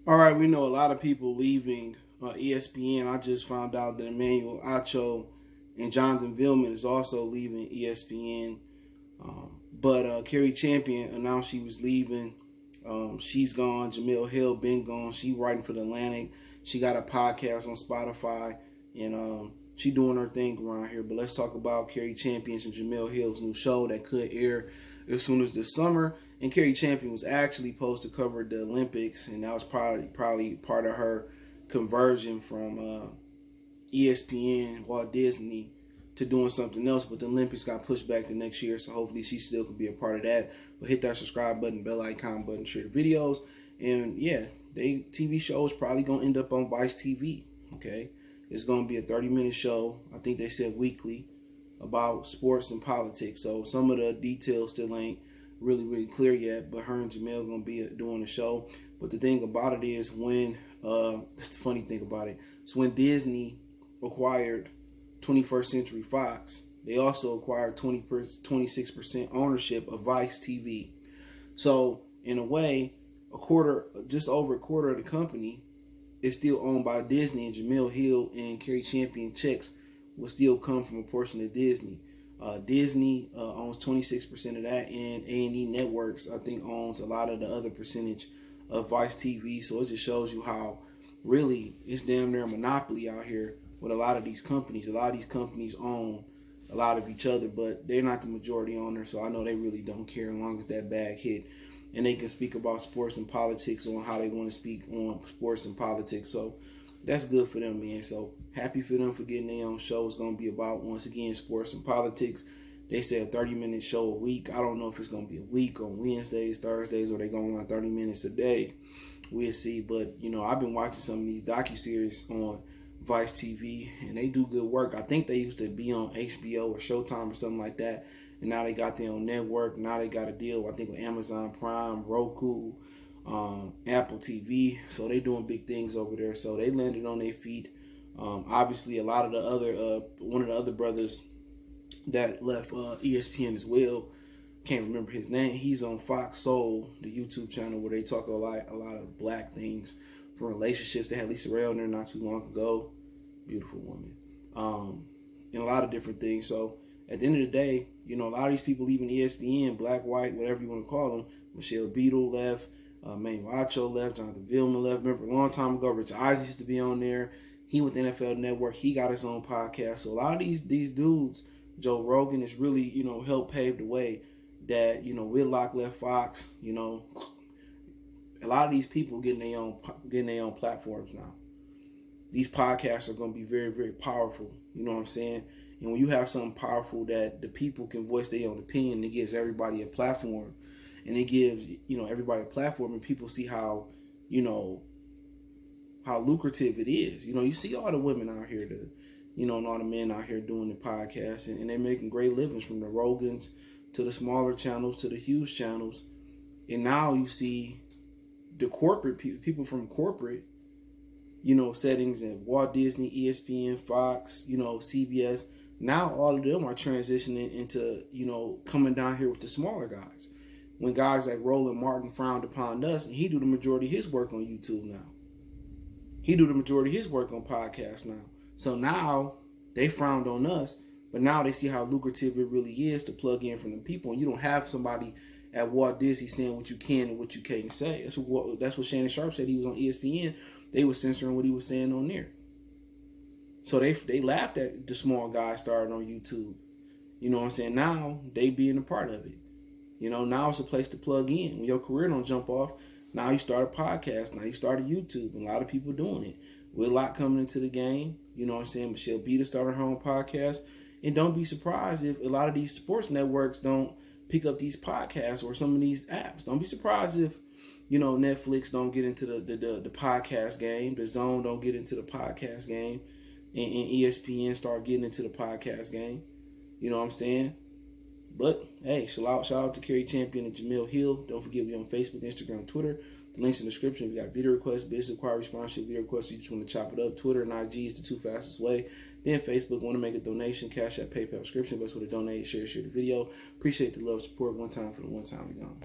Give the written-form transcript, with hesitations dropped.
All right, we know a lot of people leaving ESPN. I just found out that Emmanuel Acho and Jonathan Vilman is also leaving ESPN. But Cari Champion announced she was leaving. She's gone. Jemele Hill been gone. She writing for the Atlantic. She got a podcast on Spotify, and she doing her thing around here. But let's talk about Cari Champion and Jemele Hill's new show that could air as soon as this summer. And Cari Champion was actually supposed to cover the Olympics, and that was probably part of her conversion from ESPN, Walt Disney, to doing something else. But the Olympics got pushed back to next year, so hopefully she still could be a part of that. But hit that subscribe button, bell icon button, share the videos. And yeah, they TV show is probably going to end up on Vice TV, okay? It's going to be a 30-minute show. I think they said weekly, about sports and politics. So some of the details still ain't really clear yet, but her and Jemele going to be doing the show. But the thing about it is when, that's the funny thing about it, it's when Disney acquired 21st Century Fox, they also acquired 26% ownership of Vice TV. So in a way, just over a quarter of the company is still owned by Disney, and Jemele Hill and Cari Champion checks will still come from a portion of Disney. Disney owns 26% of that, and A&E Networks, I think, owns a lot of the other percentage of Vice TV. So it just shows you how really it's damn near a monopoly out here with a lot of these companies. A lot of these companies own a lot of each other, but they're not the majority owner, so I know they really don't care as long as that bag hit. And they can speak about sports and politics on how they want to speak on sports and politics. So that's good for them, man. So happy for them for getting their own show. It's going to be about, once again, sports and politics. They said a 30-minute show a week. I don't know if it's going to be a week on Wednesdays, Thursdays, or they're going on 30 minutes a day. We'll see. But, you know, I've been watching some of these docuseries on Vice TV, and they do good work. I think they used to be on HBO or Showtime or something like that, and now they got their own network. Now they got a deal, I think, with Amazon Prime, Roku, Apple TV. So they doing big things over there. So they landed on their feet. Obviously, a lot of the other, one of the other brothers that left ESPN as well, can't remember his name. He's on Fox Soul, the YouTube channel where they talk a lot of black things from relationships. They had Lisa Ray on there not too long ago. Beautiful woman. And a lot of different things. So at the end of the day, you know, a lot of these people leaving ESPN, black, white, whatever you want to call them. Michelle Beadle left. Emmanuel Acho left. Jonathan Vilman left. Remember a long time ago, Rich Eisen used to be on there. He went to NFL Network. He got his own podcast. So a lot of these dudes, Joe Rogan, has really, you know, helped pave the way that, you know, Whitlock left Fox. You know, a lot of these people getting their own platforms now. These podcasts are going to be very powerful. You know what I'm saying? And when you have something powerful that the people can voice their own opinion, it gives everybody a platform. And it gives, you know, everybody a platform, and people see how, you know, how lucrative it is. You know, you see all the women out here, and all the men out here doing the podcasts, and they're making great livings, from the Rogans to the smaller channels to the huge channels. And now you see the corporate people from corporate, you know, settings at Walt Disney, ESPN, Fox, you know, CBS. Now all of them are transitioning into, you know, coming down here with the smaller guys. When guys like Roland Martin frowned upon us, and he do the majority of his work on YouTube now. He do the majority of his work on podcasts now. So now they frowned on us, but now they see how lucrative it really is to plug in from the people. And you don't have somebody at Walt Disney saying what you can and what you can't say. That's what Shannon Sharp said. He was on ESPN. They were censoring what he was saying on there. So they laughed at the small guy started on YouTube. You know what I'm saying? Now they being a part of it. You know, now it's a place to plug in. When your career don't jump off, now you start a podcast. Now you start a YouTube. And a lot of people doing it. With a lot coming into the game. You know what I'm saying? Michelle Beadle started her own podcast. And don't be surprised if a lot of these sports networks don't pick up these podcasts or some of these apps. Don't be surprised if, you know, Netflix don't get into the podcast game. The Zone don't get into the podcast game. And ESPN start getting into the podcast game. You know what I'm saying? But, hey, shout out to Cari Champion and Jemele Hill. Don't forget, we on Facebook, Instagram, Twitter. The links in the description. We got video requests, business inquiry, sponsorship, video requests. You just want to chop it up. Twitter and IG is the two fastest way. Then Facebook, want to make a donation, Cash App, PayPal, subscription. Best way to donate, share the video. Appreciate the love, support. One time for the one time we gone.